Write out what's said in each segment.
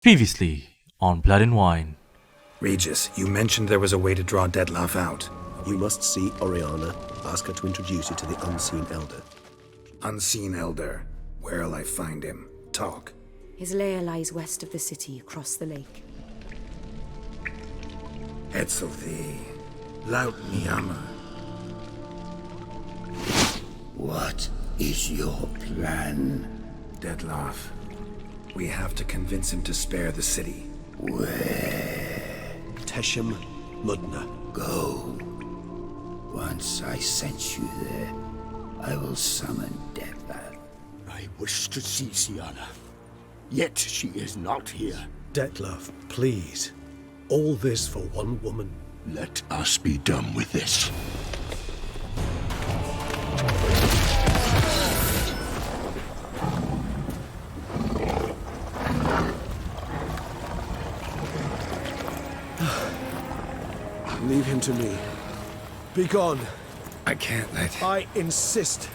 Previously on Blood and Wine. Regis, you mentioned there was a way to draw Detlaff out. You must see Oriana. Ask her to introduce you to the Unseen Elder. Unseen Elder. Where'll I find him? Talk. His lair lies west of the city, across the lake. Etzel thee. Laut Niyama. What is your plan? Detlaff. We have to convince him to spare the city. Where? Teshem Mudna. Go. Once I sense you there, I will summon Detlaff. I wish to see Syanna, yet she is not here. Detlaff, please. All this for one woman. Let us be done with this. Leave him to me. Be gone. I can't let... I insist.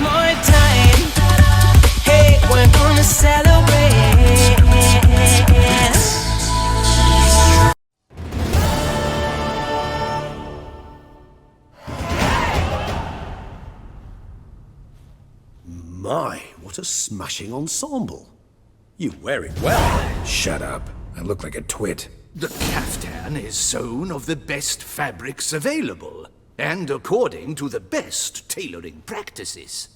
More time. Hey, we're gonna celebrate. My, what a smashing ensemble. You wear it well. Shut up. I look like a twit. The caftan is sewn of the best fabrics available, and according to the best tailoring practices.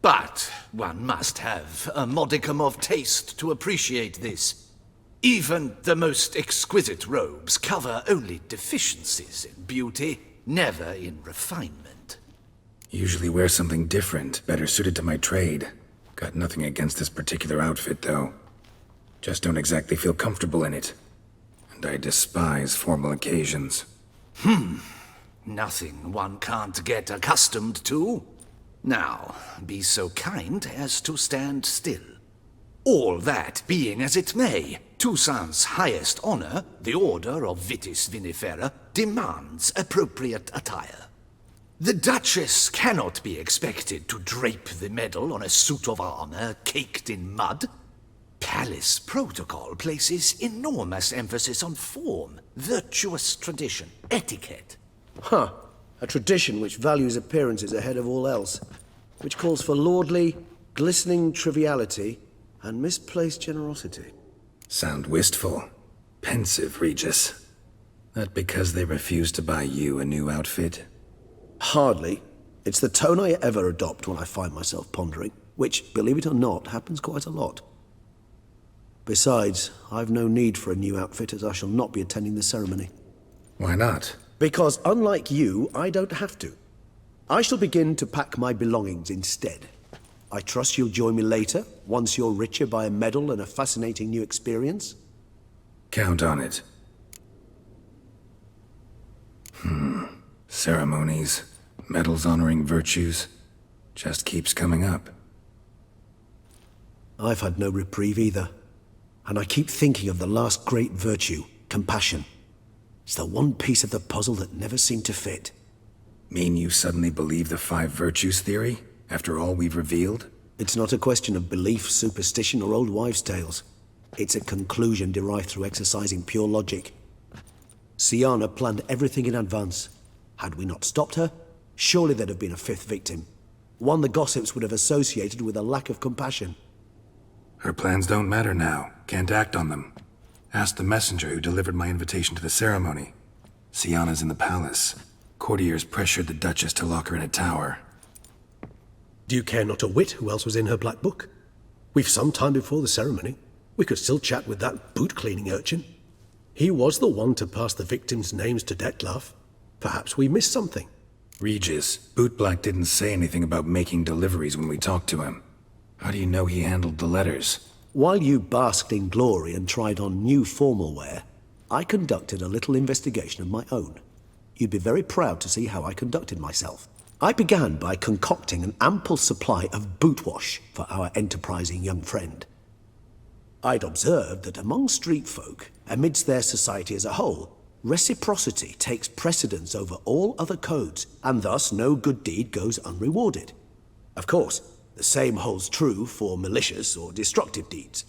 But one must have a modicum of taste to appreciate this. Even the most exquisite robes cover only deficiencies in beauty, never in refinement. Usually wear something different, better suited to my trade. Got nothing against this particular outfit, though. Just don't exactly feel comfortable in it. And I despise formal occasions. Nothing one can't get accustomed to. Now, be so kind as to stand still. All that being as it may, Toussaint's highest honor, the Order of Vitis Vinifera, demands appropriate attire. The Duchess cannot be expected to drape the medal on a suit of armor caked in mud. Palace protocol places enormous emphasis on form, virtuous tradition, etiquette. Huh. A tradition which values appearances ahead of all else. Which calls for lordly, glistening triviality and misplaced generosity. Sound wistful. Pensive, Regis. That because they refuse to buy you a new outfit? Hardly. It's the tone I ever adopt when I find myself pondering, which, believe it or not, happens quite a lot. Besides, I've no need for a new outfit as I shall not be attending the ceremony. Why not? Because unlike you, I don't have to. I shall begin to pack my belongings instead. I trust you'll join me later, once you're richer by a medal and a fascinating new experience. Count on it. Ceremonies, medals honoring virtues, just keeps coming up. I've had no reprieve either. And I keep thinking of the last great virtue, compassion. It's the one piece of the puzzle that never seemed to fit. Mean you suddenly believe the 5 virtues theory, after all we've revealed? It's not a question of belief, superstition, or old wives' tales. It's a conclusion derived through exercising pure logic. Syanna planned everything in advance. Had we not stopped her, surely there'd have been a 5th victim. One the gossips would have associated with a lack of compassion. Her plans don't matter now. Can't act on them. Ask the messenger who delivered my invitation to the ceremony. Syanna's in the palace. Courtiers pressured the Duchess to lock her in a tower. Do you care not a whit who else was in her black book? We've some time before the ceremony. We could still chat with that boot-cleaning urchin. He was the one to pass the victims' names to Detlaff. Perhaps we missed something. Regis, Bootblack didn't say anything about making deliveries when we talked to him. How do you know he handled the letters? While you basked in glory and tried on new formal wear, I conducted a little investigation of my own. You'd be very proud to see how I conducted myself. I began by concocting an ample supply of boot wash for our enterprising young friend. I'd observed that among street folk, amidst their society as a whole, reciprocity takes precedence over all other codes, and thus no good deed goes unrewarded. Of course, the same holds true for malicious or destructive deeds.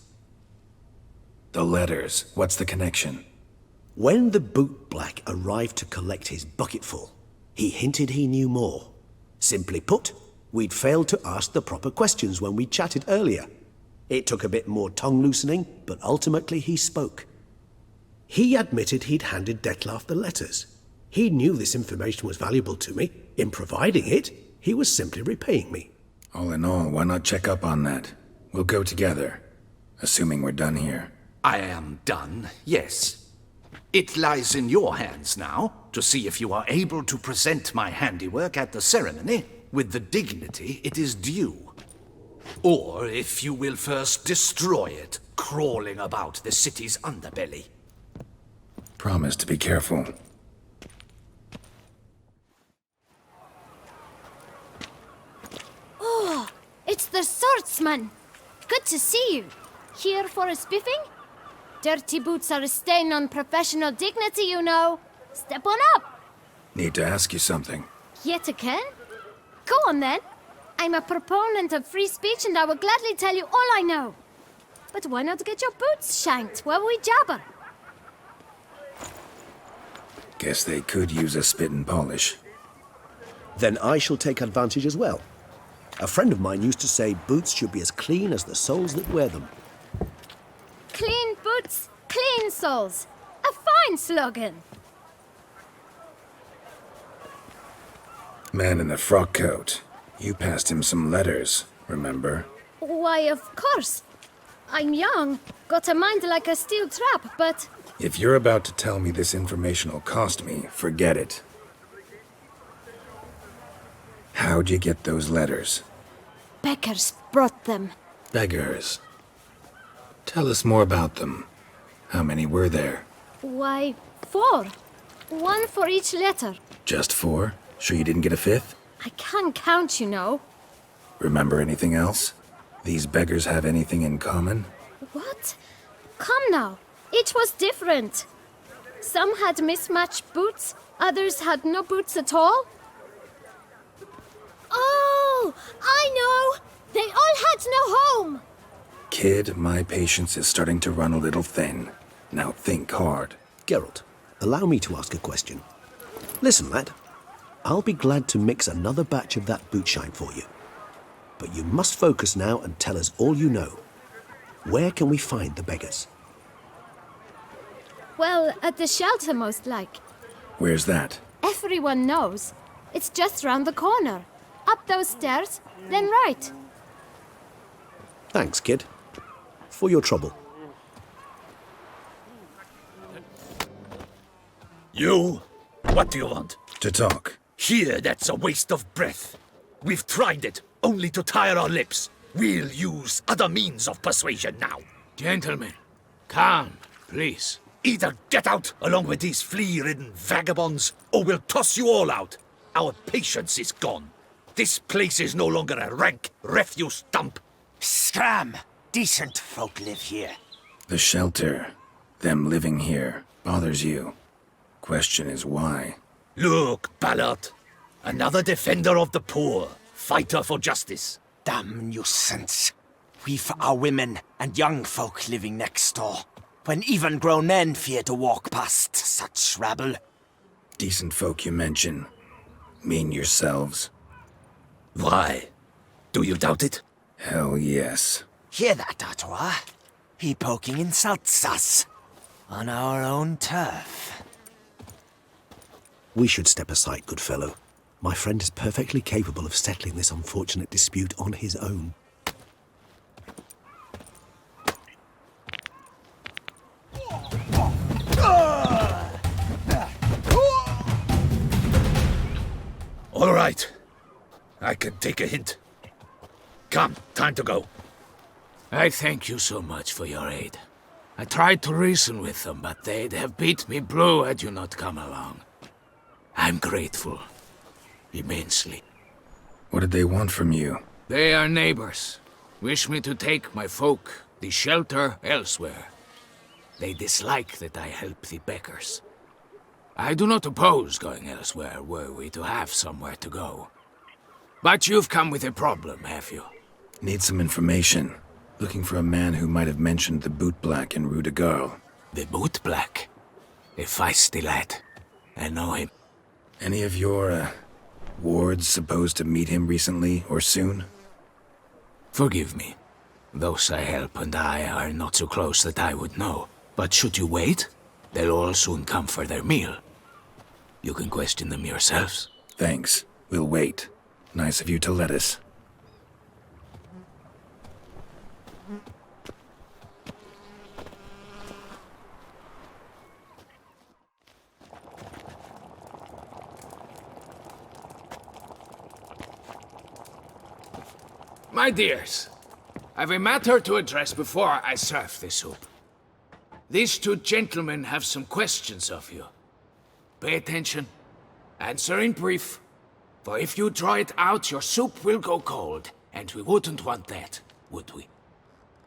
The letters, what's the connection? When the bootblack arrived to collect his bucketful, he hinted he knew more. Simply put, we'd failed to ask the proper questions when we chatted earlier. It took a bit more tongue-loosening, but ultimately he spoke. He admitted he'd handed Detlaff the letters. He knew this information was valuable to me. In providing it, he was simply repaying me. All in all, why not check up on that? We'll go together, assuming we're done here. I am done, yes. It lies in your hands now to see if you are able to present my handiwork at the ceremony with the dignity it is due. Or if you will first destroy it, crawling about the city's underbelly. Promise to be careful. Oh, it's the swordsman. Good to see you. Here for a spiffing? Dirty boots are a stain on professional dignity, you know. Step on up. Need to ask you something. Yet again? Go on then. I'm a proponent of free speech and I will gladly tell you all I know. But why not get your boots shanked while we jabber? Guess they could use a spit and polish. Then I shall take advantage as well. A friend of mine used to say boots should be as clean as the soles that wear them. Clean boots, clean soles. A fine slogan. Man in the frock coat. You passed him some letters, remember? Why, of course. I'm young, got a mind like a steel trap, but... If you're about to tell me this information will cost me, forget it. How'd you get those letters? Beggars brought them. Beggars. Tell us more about them. How many were there? Why, 4. 1 for each letter. Just 4? Sure you didn't get a 5th? I can't count, you know. Remember anything else? These beggars have anything in common? What? Come now. Each was different. Some had mismatched boots, others had no boots at all. Oh, I know! They all had no home! Kid, my patience is starting to run a little thin. Now think hard. Geralt, allow me to ask a question. Listen, lad. I'll be glad to mix another batch of that boot shine for you. But you must focus now and tell us all you know. Where can we find the beggars? Well, at the shelter, most like. Where's that? Everyone knows. It's just round the corner. Up those stairs, then right. Thanks, kid. For your trouble. You? What do you want? To talk. Here, that's a waste of breath. We've tried it, only to tire our lips. We'll use other means of persuasion now. Gentlemen, calm, please. Either get out along with these flea-ridden vagabonds, or we'll toss you all out. Our patience is gone. This place is no longer a rank refuse dump. Scram! Decent folk live here. The shelter, them living here, bothers you. Question is why? Look, Ballard. Another defender of the poor, fighter for justice. Damn nuisance. We've our women and young folk living next door, when even grown men fear to walk past such rabble. Decent folk you mention. Mean yourselves. Why? Do you doubt it? Hell yes. Hear that, Artois? He poking insults us. On our own turf. We should step aside, good fellow. My friend is perfectly capable of settling this unfortunate dispute on his own. All right. I can take a hint. Come, time to go. I thank you so much for your aid. I tried to reason with them, but they'd have beat me blue had you not come along. I'm grateful. Immensely. What did they want from you? They are neighbors. Wish me to take my folk, the shelter, elsewhere. They dislike that I help the beggars. I do not oppose going elsewhere were we to have somewhere to go. But you've come with a problem, have you? Need some information. Looking for a man who might have mentioned the bootblack in Rue de Garl. The bootblack? A feisty lad. I know him. Any of your, wards supposed to meet him recently or soon? Forgive me. Those I help and I are not so close that I would know. But should you wait, they'll all soon come for their meal. You can question them yourselves. Thanks. We'll wait. Nice of you to let us. My dears, I've a matter to address before I serve the soup. These two gentlemen have some questions of you. Pay attention. Answer in brief. For if you draw it out, your soup will go cold. And we wouldn't want that, would we?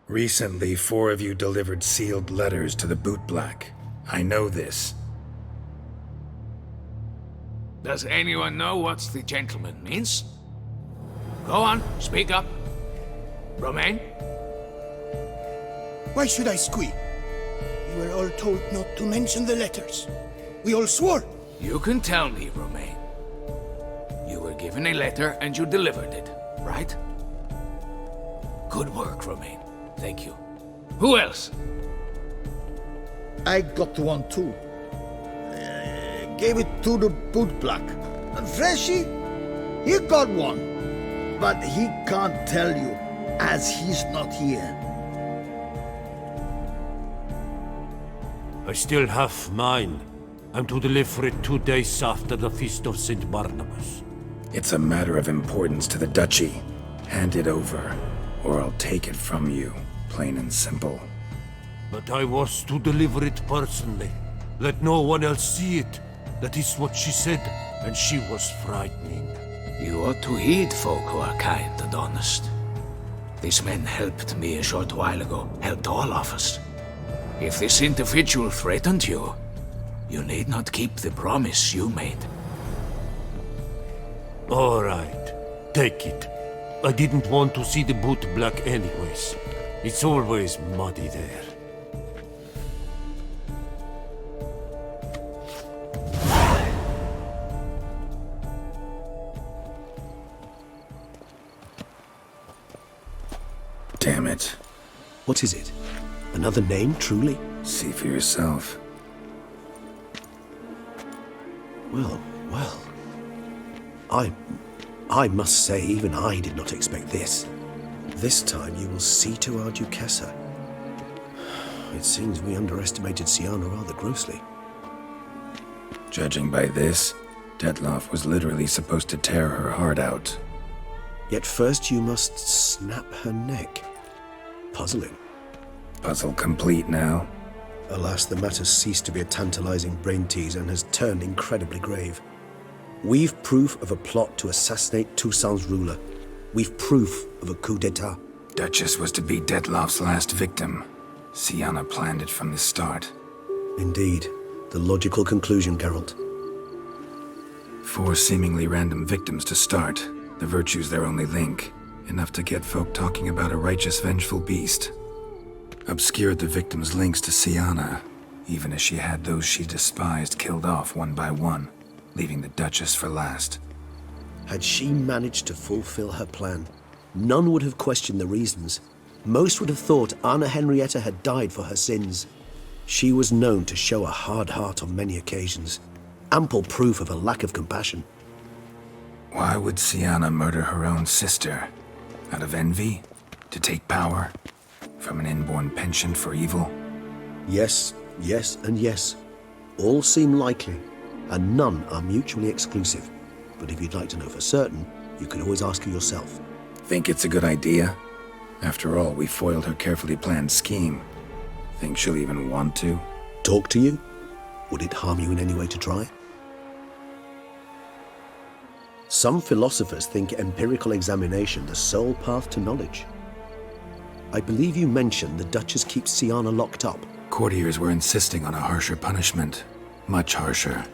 Recently, 4 of you delivered sealed letters to the bootblack. I know this. Does anyone know what the gentleman means? Go on, speak up. Romain? Why should I squeal? We were all told not to mention the letters. We all swore. You can tell me, Romain. You were given a letter and you delivered it, right? Good work, Romain. Thank you. Who else? I got one too. Gave it to the bootblack. And Freshie, he got one. But he can't tell you, as he's not here. I still have mine. I'm to deliver it 2 days after the Feast of St. Barnabas. It's a matter of importance to the duchy. Hand it over, or I'll take it from you, plain and simple. But I was to deliver it personally. Let no one else see it. That is what she said, and she was frightening. You ought to heed folk who are kind and honest. These men helped me a short while ago, helped all of us. If this individual threatened you, you need not keep the promise you made. All right, take it. I didn't want to see the bootblack anyways. It's always muddy there. Damn it. What is it? Another name, truly? See for yourself. Well, well. I must say, even I did not expect this. This time you will see to our Duchessa. It seems we underestimated Syanna rather grossly. Judging by this, Detlaff was literally supposed to tear her heart out. Yet first you must snap her neck. Puzzling. Puzzle complete now. Alas, the matter ceased to be a tantalizing brain tease and has turned incredibly grave. We've proof of a plot to assassinate Toussaint's ruler. We've proof of a coup d'etat. Duchess was to be Detlaff's last victim. Syanna planned it from the start. Indeed. The logical conclusion, Geralt. 4 seemingly random victims to start. The virtue's their only link. Enough to get folk talking about a righteous, vengeful beast. Obscured the victims' links to Syanna, even as she had those she despised killed off one by one, leaving the Duchess for last. Had she managed to fulfill her plan, none would have questioned the reasons. Most would have thought Anna Henrietta had died for her sins. She was known to show a hard heart on many occasions. Ample proof of a lack of compassion. Why would Syanna murder her own sister? Out of envy? To take power? From an inborn penchant for evil? Yes, yes, and yes. All seem likely, and none are mutually exclusive. But if you'd like to know for certain, you can always ask her yourself. Think it's a good idea? After all, we foiled her carefully planned scheme. Think she'll even want to? Talk to you? Would it harm you in any way to try? Some philosophers think empirical examination the sole path to knowledge. I believe you mentioned the Duchess keeps Syanna locked up. Courtiers were insisting on a harsher punishment. Much harsher.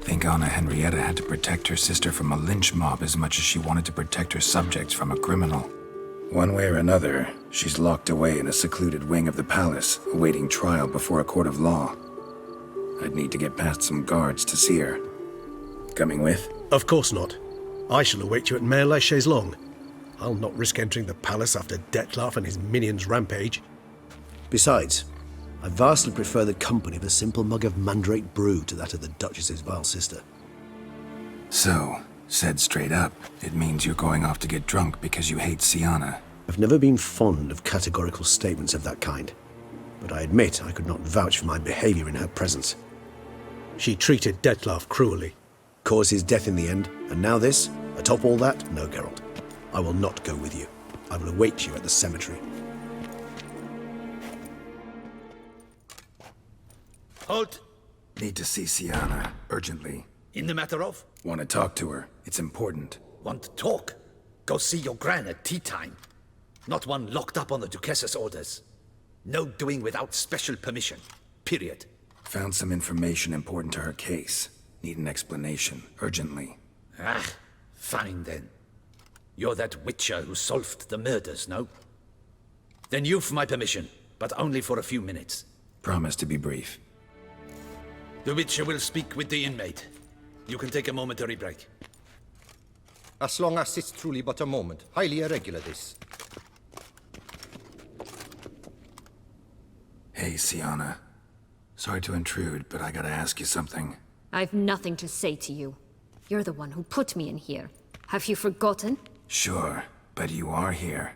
Think Anna Henrietta had to protect her sister from a lynch mob as much as she wanted to protect her subjects from a criminal. One way or another, she's locked away in a secluded wing of the palace, awaiting trial before a court of law. I'd need to get past some guards to see her. Coming with? Of course not. I shall await you at Mare la Chaise-Longue. I'll not risk entering the palace after Detlaff and his minions rampage. Besides, I vastly prefer the company of a simple mug of mandrake brew to that of the Duchess's vile sister. So, said straight up, it means you're going off to get drunk because you hate Syanna. I've never been fond of categorical statements of that kind, but I admit I could not vouch for my behavior in her presence. She treated Detlaff cruelly, caused his death in the end, and now this? Atop all that, no, Geralt. I will not go with you. I will await you at the cemetery. Halt! Need to see Syanna, urgently. In the matter of? Want to talk to her. It's important. Want to talk? Go see your gran at tea time. Not one locked up on the Duchess's orders. No doing without special permission. Period. Found some information important to her case. Need an explanation, urgently. Ah, fine then. You're that witcher who solved the murders, no? Then you've my permission, but only for a few minutes. Promise to be brief. The witcher will speak with the inmate. You can take a momentary break. As long as it's truly but a moment. Highly irregular, this. Hey, Syanna. Sorry to intrude, but I gotta ask you something. I've nothing to say to you. You're the one who put me in here. Have you forgotten? Sure, but you are here.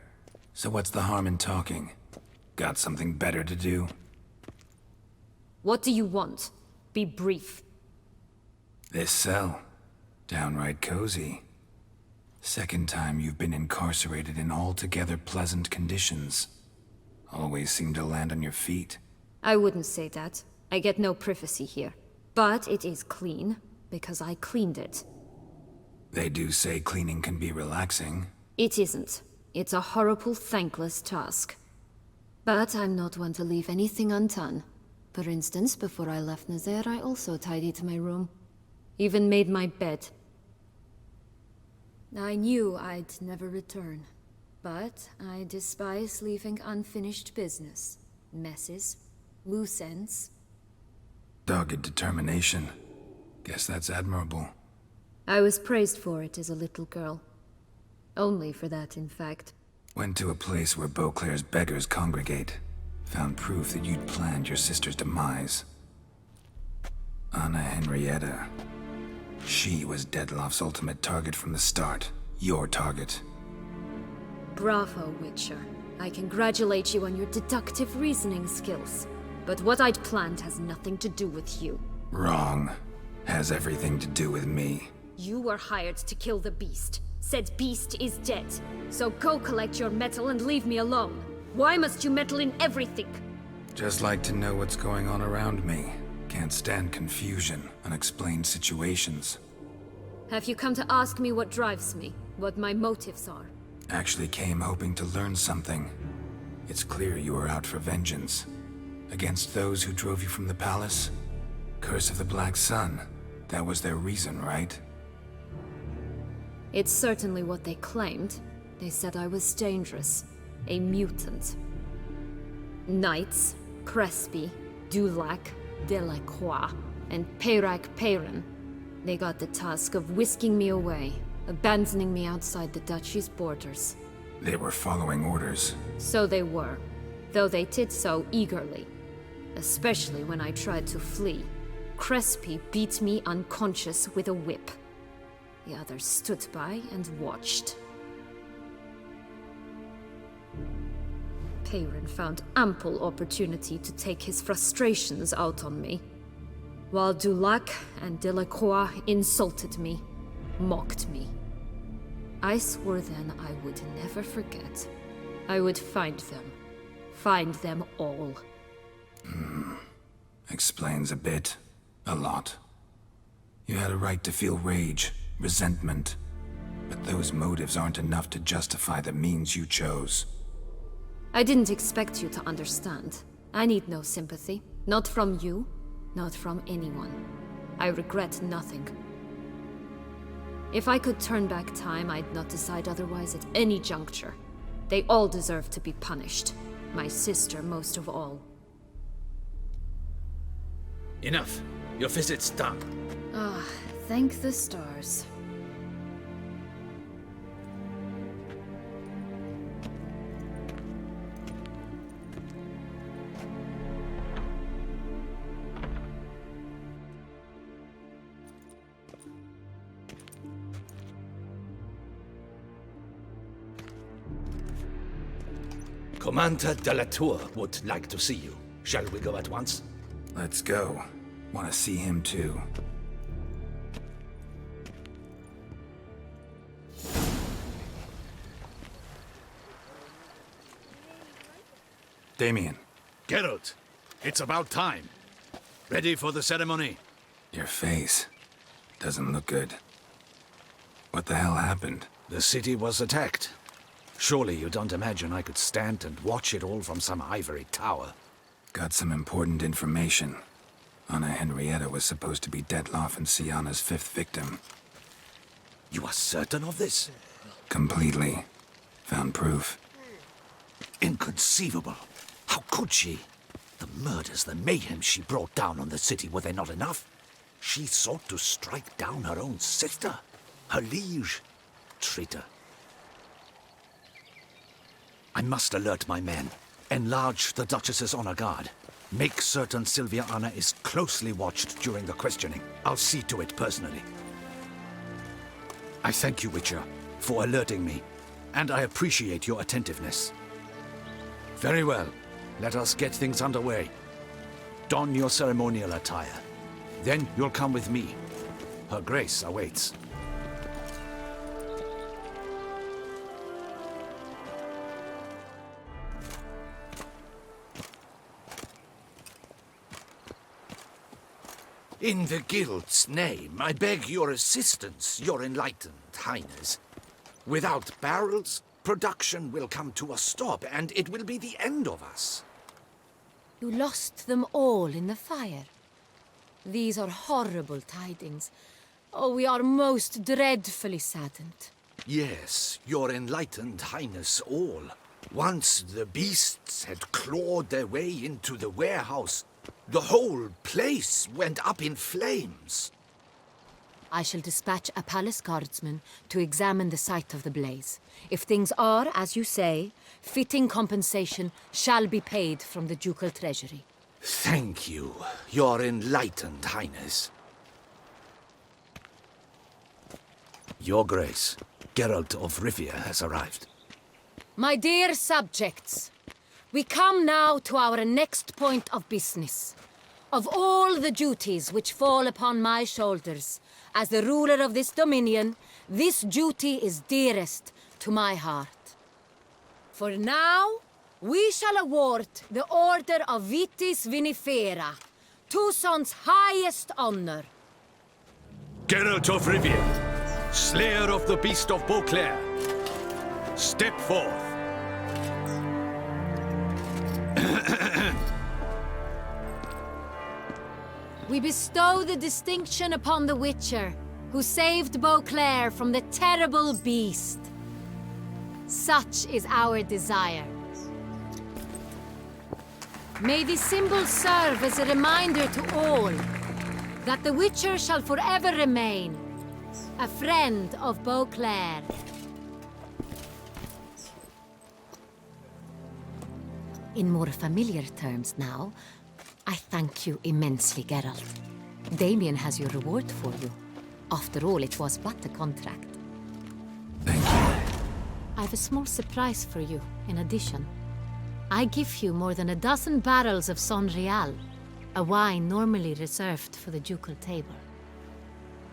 So what's the harm in talking? Got something better to do? What do you want? Be brief. This cell. Downright cozy. Second time you've been incarcerated in altogether pleasant conditions. Always seem to land on your feet. I wouldn't say that. I get no privacy here. But it is clean, because I cleaned it. They do say cleaning can be relaxing. It isn't. It's a horrible, thankless task. But I'm not one to leave anything undone. For instance, before I left Nazaire, I also tidied my room. Even made my bed. I knew I'd never return. But I despise leaving unfinished business. Messes. Loose ends. Dogged determination. Guess that's admirable. I was praised for it as a little girl. Only for that, in fact. Went to a place where Beauclair's beggars congregate. Found proof that you'd planned your sister's demise. Anna Henrietta. She was Detlaff's ultimate target from the start. Your target. Bravo, Witcher. I congratulate you on your deductive reasoning skills. But what I'd planned has nothing to do with you. Wrong. Has everything to do with me. You were hired to kill the beast. Said beast is dead. So go collect your metal and leave me alone. Why must you meddle in everything? Just like to know what's going on around me. Can't stand confusion, unexplained situations. Have you come to ask me what drives me? What my motives are? Actually came hoping to learn something. It's clear you were out for vengeance. Against those who drove you from the palace? Curse of the Black Sun. That was their reason, right? It's certainly what they claimed. They said I was dangerous. A mutant. Knights, Crespi, Dulac, Delacroix, and Peyrac Peyran. They got the task of whisking me away, abandoning me outside the duchy's borders. They were following orders. So they were, though they did so eagerly. Especially when I tried to flee. Crespi beat me unconscious with a whip. The others stood by and watched. Peyran found ample opportunity to take his frustrations out on me, while Dulac and Delacroix insulted me, mocked me. I swore then I would never forget. I would find them all. Explains a bit. A lot. You had a right to feel rage, resentment. But those motives aren't enough to justify the means you chose. I didn't expect you to understand. I need no sympathy. Not from you, not from anyone. I regret nothing. If I could turn back time, I'd not decide otherwise at any juncture. They all deserve to be punished. My sister most of all. Enough. Your visit's done. Ah, thank the stars. Commander de la Tour would like to see you. Shall we go at once? Let's go. Want to see him too. Damien. Geralt, it's about time. Ready for the ceremony? Your face doesn't look good. What the hell happened? The city was attacked. Surely you don't imagine I could stand and watch it all from some ivory tower. Got some important information. Anna Henrietta was supposed to be Detlaff and Syanna's 5th victim. You are certain of this? Completely. Found proof. Inconceivable. How could she? The murders, the mayhem she brought down on the city, were they not enough? She sought to strike down her own sister, her liege. Traitor. I must alert my men. Enlarge the Duchess's honor guard. Make certain Sylviana is closely watched during the questioning. I'll see to it personally. I thank you, Witcher, for alerting me, and I appreciate your attentiveness. Very well. Let us get things underway. Don your ceremonial attire. Then you'll come with me. Her Grace awaits. In the Guild's name, I beg your assistance, your enlightened highness. Without barrels, production will come to a stop, and it will be the end of us. You lost them all in the fire. These are horrible tidings. Oh, we are most dreadfully saddened. Yes, your enlightened highness all. Once the beasts had clawed their way into the warehouse, the whole place went up in flames. I shall dispatch a palace guardsman to examine the site of the blaze. If things are, as you say, fitting compensation shall be paid from the ducal treasury. Thank you, your enlightened highness. Your Grace, Geralt of Rivia has arrived. My dear subjects, we come now to our next point of business. Of all the duties which fall upon my shoulders, as the ruler of this dominion, this duty is dearest to my heart. For now, we shall award the Order of Vitis Vinifera, Tucson's highest honor. Geralt of Rivia, Slayer of the Beast of Beauclair, step forth. We bestow the distinction upon the Witcher, who saved Beauclair from the terrible beast. Such is our desire. May this symbol serve as a reminder to all that the Witcher shall forever remain a friend of Beauclair. In more familiar terms now, I thank you immensely, Geralt. Damien has your reward for you. After all, it was but a contract. Thank you. I have a small surprise for you, in addition. I give you more than a dozen barrels of Son Real, a wine normally reserved for the ducal table.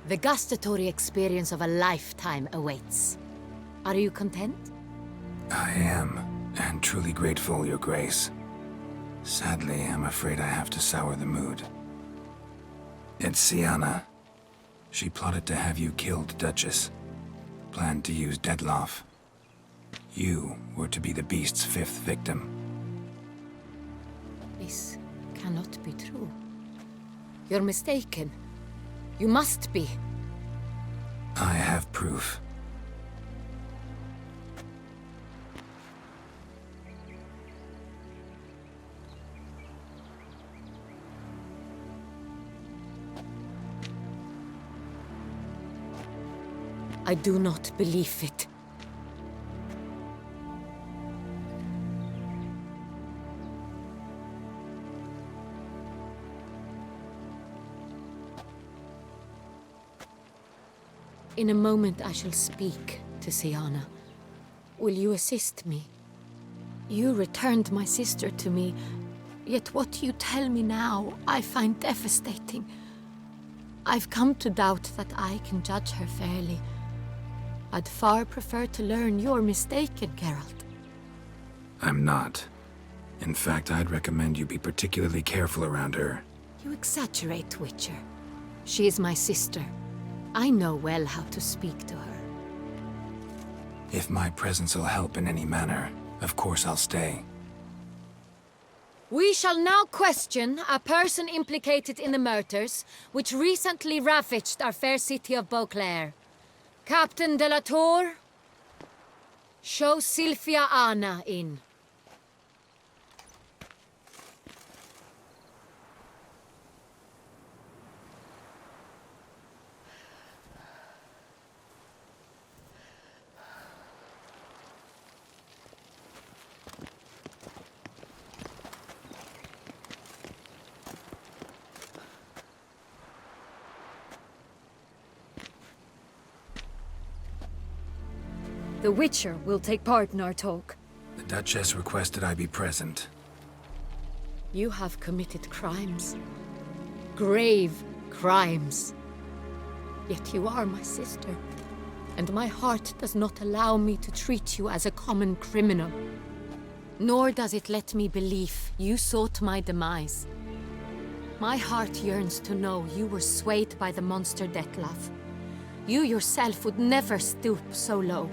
The gustatory experience of a lifetime awaits. Are you content? I am, and truly grateful, Your Grace. Sadly, I'm afraid I have to sour the mood. It's Syanna. She plotted to have you killed, Duchess. planned to use Detlaff. You were to be the beast's 5th victim. This cannot be true. You're mistaken. You must be. I have proof. I do not believe it. In a moment I shall speak to Syanna. Will you assist me? You returned my sister to me, yet what you tell me now I find devastating. I've come to doubt that I can judge her fairly. I'd far prefer to learn you're mistaken, Geralt. I'm not. In fact, I'd recommend you be particularly careful around her. You exaggerate, Witcher. She is my sister. I know well how to speak to her. If my presence will help in any manner, of course I'll stay. We shall now question a person implicated in the murders which recently ravaged our fair city of Beauclair. Captain de la Tour, show Sylvia Anna in. The Witcher will take part in our talk. The Duchess requested I be present. You have committed crimes. Grave crimes. Yet you are my sister, and my heart does not allow me to treat you as a common criminal. Nor does it let me believe you sought my demise. My heart yearns to know you were swayed by the monster Detlaff. You yourself would never stoop so low.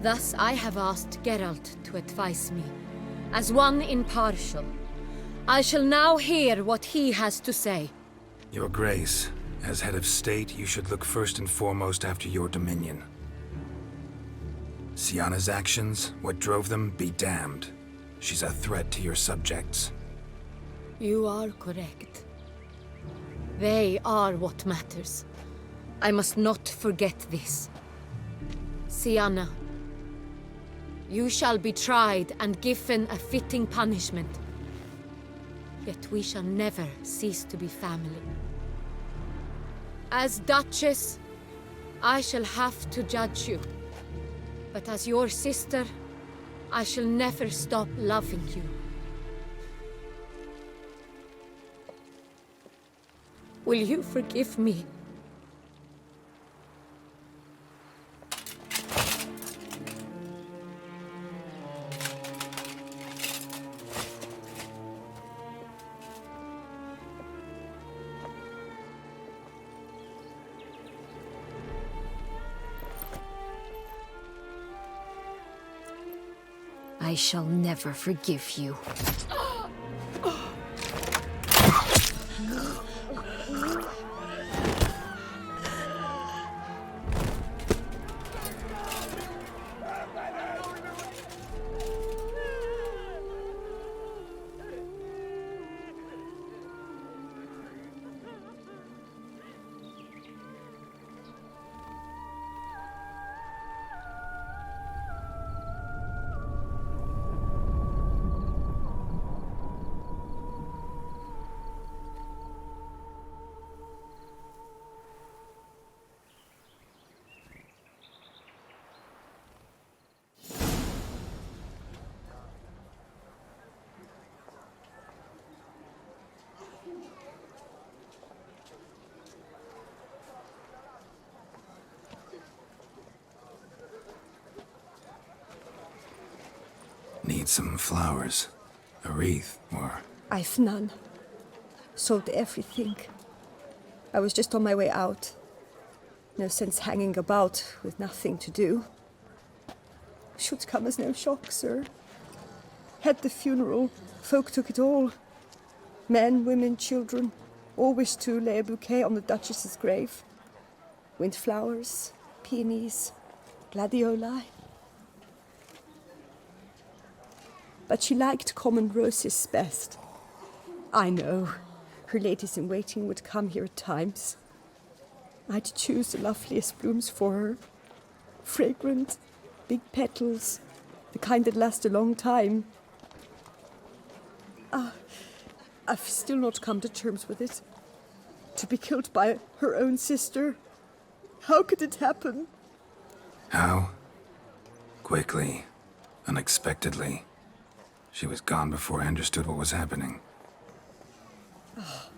Thus I have asked Geralt to advise me, as one impartial. I shall now hear what he has to say. Your Grace, as head of state, you should look first and foremost after your dominion. Syanna's actions, what drove them, be damned. She's a threat to your subjects. You are correct. They are what matters. I must not forget this. Syanna, you shall be tried and given a fitting punishment. Yet we shall never cease to be family. As Duchess, I shall have to judge you. But as your sister, I shall never stop loving you. Will you forgive me? I shall never forgive you. Need some flowers. A wreath, or... I've none. Sold everything. I was just on my way out. No sense hanging about with nothing to do. Should come as no shock, sir. Had the funeral, folk took it all. Men, women, children, all wished to lay a bouquet on the Duchess's grave. Windflowers, peonies, gladioli. But she liked common roses best. I know, her ladies-in-waiting would come here at times. I'd choose the loveliest blooms for her. Fragrant, big petals, the kind that last a long time. I've still not come to terms with it. To be killed by her own sister. How could it happen? How? Quickly. Unexpectedly. She was gone before I understood what was happening. Oh,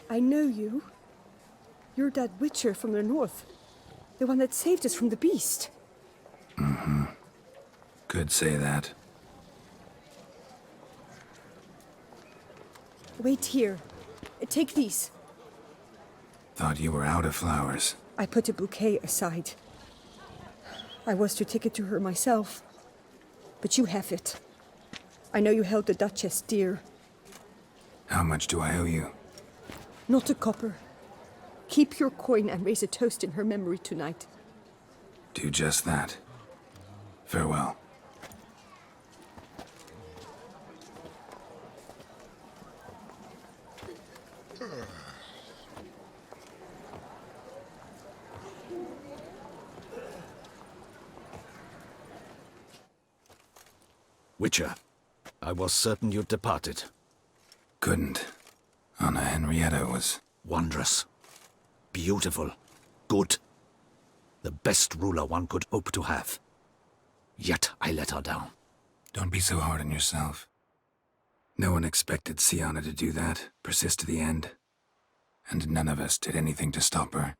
I know you. You're that witcher from the north. The one that saved us from the beast. Mm-hmm. Could say that. Wait here. Take these. Thought you were out of flowers. I put a bouquet aside. I was to take it to her myself. But you have it. I know you held the Duchess dear. How much do I owe you? Not a copper. Keep your coin and raise a toast in her memory tonight. Do just that. Farewell. Witcher, I was certain you'd departed. Couldn't. Anna Henrietta was... wondrous. Beautiful. Good. The best ruler one could hope to have. Yet I let her down. Don't be so hard on yourself. No one expected Syanna to do that, persist to the end. And none of us did anything to stop her.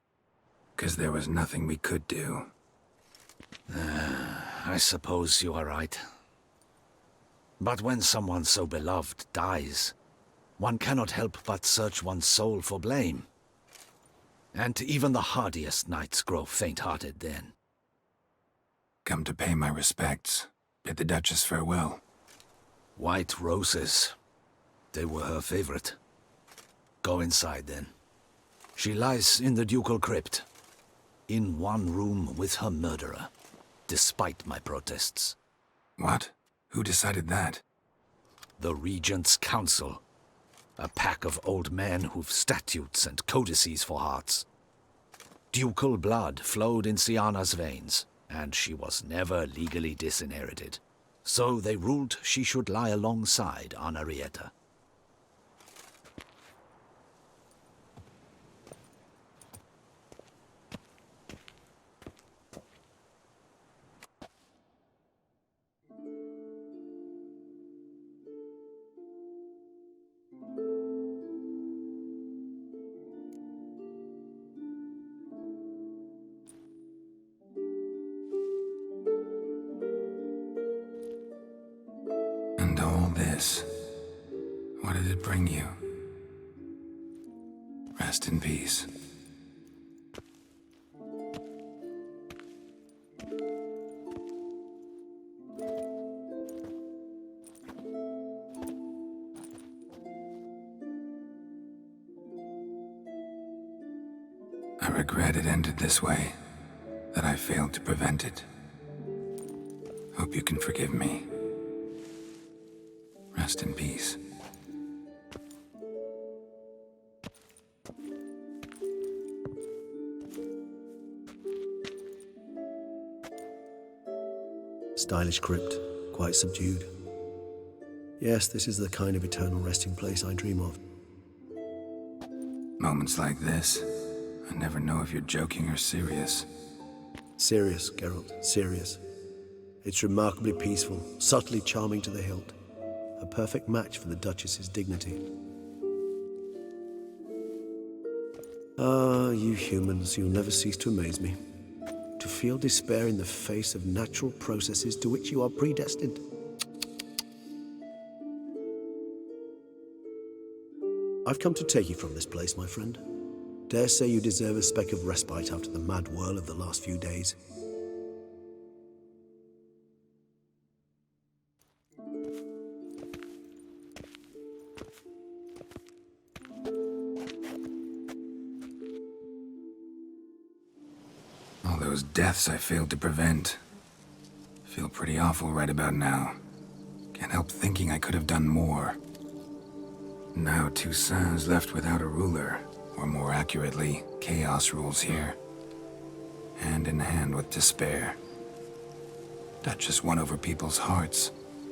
'Cause there was nothing we could do. I suppose you are right. But when someone so beloved dies, one cannot help but search one's soul for blame. And even the hardiest knights grow faint-hearted then. Come to pay my respects. Bid the Duchess farewell. White roses. They were her favorite. Go inside then. She lies in the ducal crypt. In one room with her murderer. Despite my protests. What? Who decided that? The Regent's Council. A pack of old men who've statutes and codices for hearts. Ducal blood flowed in Syanna's veins, and she was never legally disinherited. So they ruled she should lie alongside Henrietta. And all this, what did it bring you? Rest in peace. I regret it ended this way, that I failed to prevent it. Hope you can forgive me. Rest in peace. Stylish crypt, quite subdued. Yes, this is the kind of eternal resting place I dream of. Moments like this, I never know if you're joking or serious. Serious, Geralt, serious. It's remarkably peaceful, subtly charming to the hilt. A perfect match for the Duchess's dignity. Ah, you humans, you'll never cease to amaze me. To feel despair in the face of natural processes to which you are predestined. I've come to take you from this place, my friend. Dare say you deserve a speck of respite after the mad whirl of the last few days. All those deaths I failed to prevent. Feel pretty awful right about now. Can't help thinking I could have done more. Now Toussaint's left without a ruler, or more accurately, chaos rules here. Hand in hand with despair. Duchess won over people's hearts.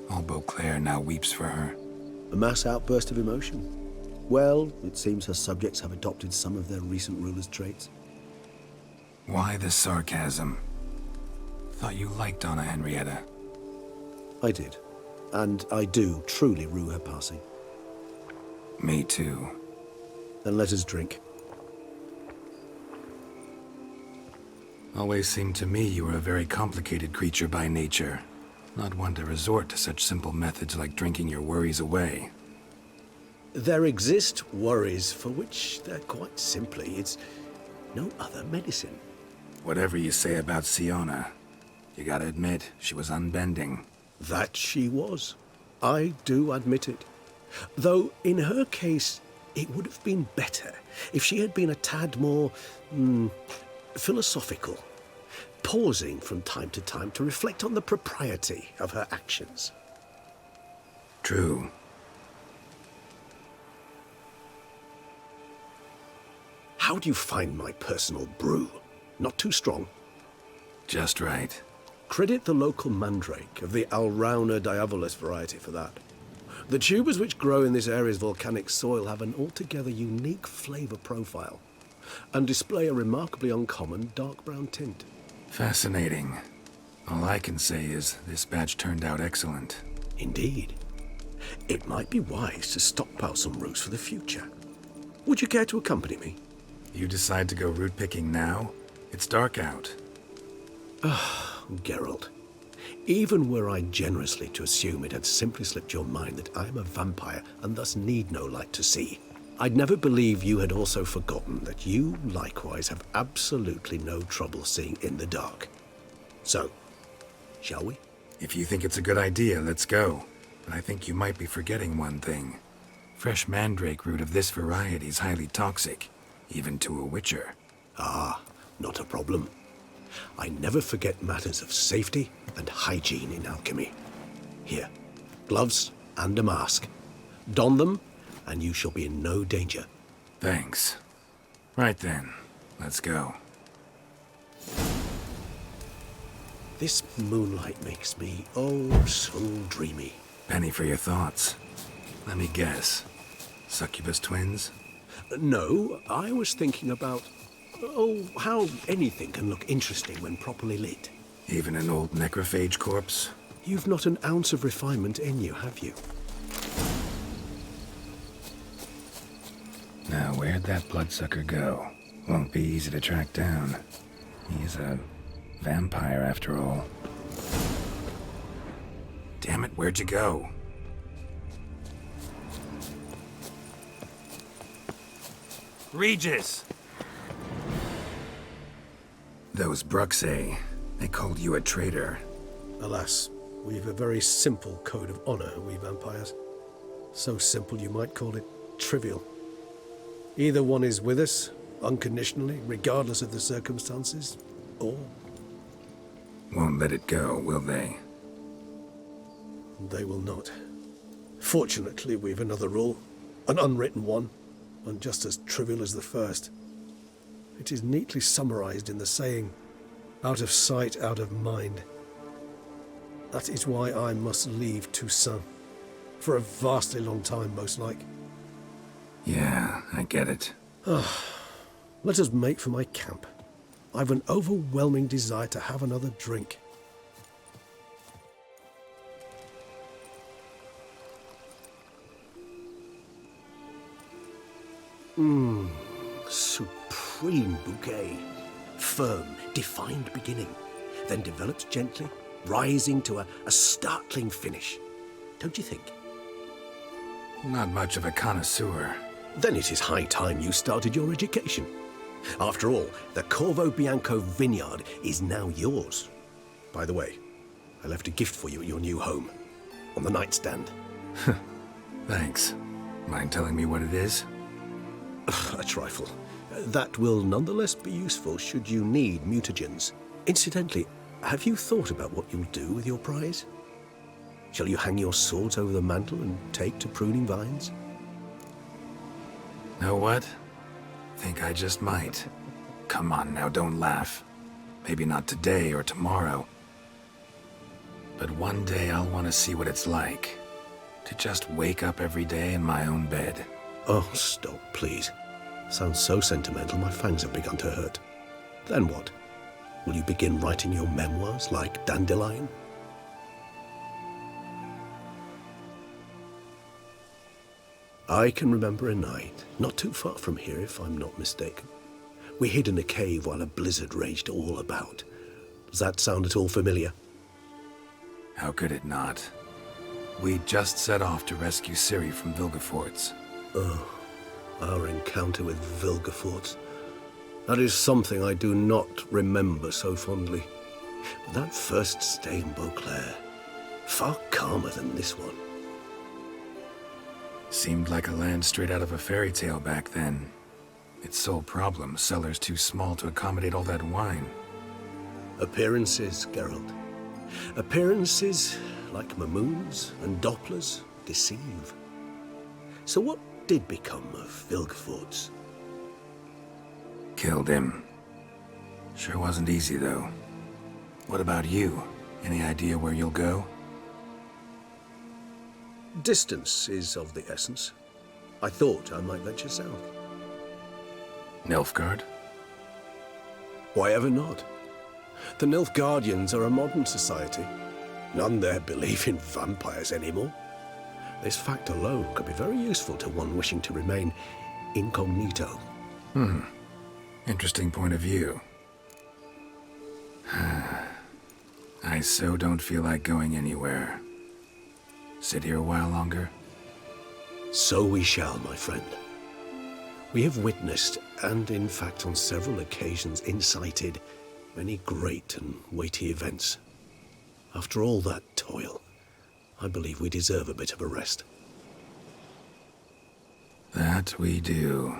All Beauclair now weeps for her. A mass outburst of emotion. Well, it seems her subjects have adopted some of their recent ruler's traits. Why the sarcasm? Thought you liked Donna Henrietta. I did. And I do truly rue her passing. Me too. Then let us drink. Always seemed to me you were a very complicated creature by nature. Not one to resort to such simple methods like drinking your worries away. There exist worries for which they're quite simply, it's no other medicine. Whatever you say about Syanna, you gotta admit, she was unbending. That she was. I do admit it. Though, in her case, it would have been better if she had been a tad more, philosophical, pausing from time to time to reflect on the propriety of her actions. True. How do you find my personal brew? Not too strong? Just right. Credit the local mandrake of the Alrauna diavolis variety for that. The tubers which grow in this area's volcanic soil have an altogether unique flavor profile and display a remarkably uncommon dark brown tint. Fascinating. All I can say is this batch turned out excellent. Indeed. It might be wise to stockpile some roots for the future. Would you care to accompany me? You decide to go root picking now? It's dark out. Geralt. Even were I generously to assume it had simply slipped your mind that I am a vampire and thus need no light to see, I'd never believe you had also forgotten that you likewise have absolutely no trouble seeing in the dark. So, shall we? If you think it's a good idea, let's go. But I think you might be forgetting one thing. Fresh mandrake root of this variety is highly toxic, even to a witcher. Ah, not a problem. I never forget matters of safety and hygiene in alchemy. Here, gloves and a mask. Don them, and you shall be in no danger. Thanks. Right then, let's go. This moonlight makes me, oh, so dreamy. Penny for your thoughts. Let me guess. Succubus twins? No, I was thinking about, how anything can look interesting when properly lit. Even an old necrophage corpse? You've not an ounce of refinement in you, have you? Now, where'd that bloodsucker go? Won't be easy to track down. He's a vampire, after all. Damn it, where'd you go? Regis! Those Bruxae, they called you a traitor. Alas, we've a very simple code of honor, we vampires. So simple you might call it trivial. Either one is with us, unconditionally, regardless of the circumstances, or... Won't let it go, will they? They will not. Fortunately, we've another rule, an unwritten one, and just as trivial as the first. It is neatly summarized in the saying, out of sight, out of mind. That is why I must leave Toussaint. For a vastly long time, most like. Yeah, I get it. Let us make for my camp. I've an overwhelming desire to have another drink. Supreme bouquet. Firm, defined beginning, then develops gently, rising to a startling finish. Don't you think? Not much of a connoisseur. Then it is high time you started your education. After all, the Corvo Bianco vineyard is now yours. By the way, I left a gift for you at your new home, on the nightstand. Thanks. Mind telling me what it is? A trifle. That will nonetheless be useful should you need mutagens. Incidentally, have you thought about what you'll do with your prize? Shall you hang your swords over the mantle and take to pruning vines? Know what? Think I just might. Come on now, don't laugh. Maybe not today or tomorrow. But one day I'll want to see what it's like. To just wake up every day in my own bed. Oh, stop, please. Sounds so sentimental, my fangs have begun to hurt. Then what? Will you begin writing your memoirs like Dandelion? I can remember a night, not too far from here if I'm not mistaken. We hid in a cave while a blizzard raged all about. Does that sound at all familiar? How could it not? We just set off to rescue Ciri from Vilgefortz. Oh, our encounter with Vilgefortz. That is something I do not remember so fondly. But that first stay in Beauclair, far calmer than this one. Seemed like a land straight out of a fairy tale back then. Its sole problem, cellars too small to accommodate all that wine. Appearances, Geralt. Appearances, like Mamoons and Dopplers, deceive. So what did become of Vilgefortz? Killed him. Sure wasn't easy, though. What about you? Any idea where you'll go? Distance is of the essence. I thought I might venture south. Nilfgaard? Why ever not? The Nilfgaardians are a modern society. None there believe in vampires anymore. This fact alone could be very useful to one wishing to remain incognito. Interesting point of view. I so don't feel like going anywhere. Sit here a while longer? So we shall, my friend. We have witnessed, and in fact on several occasions incited, many great and weighty events. After all that toil, I believe we deserve a bit of a rest. That we do.